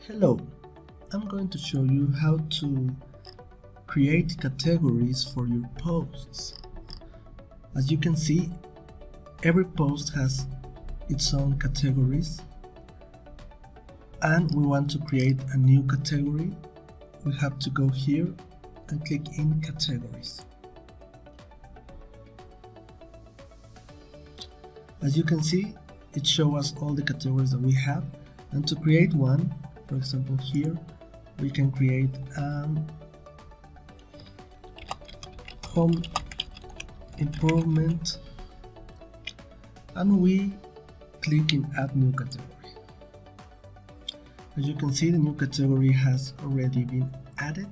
Hello, I'm going to show you how to create categories for your posts. As you can see, every post has its own categories, and we want to create a new category. We have to go here and click in categories. As you can see, it shows us all the categories that we have, and to create one, for example here, we can create home improvement, and we click in add new category. As you can see, the new category has already been added.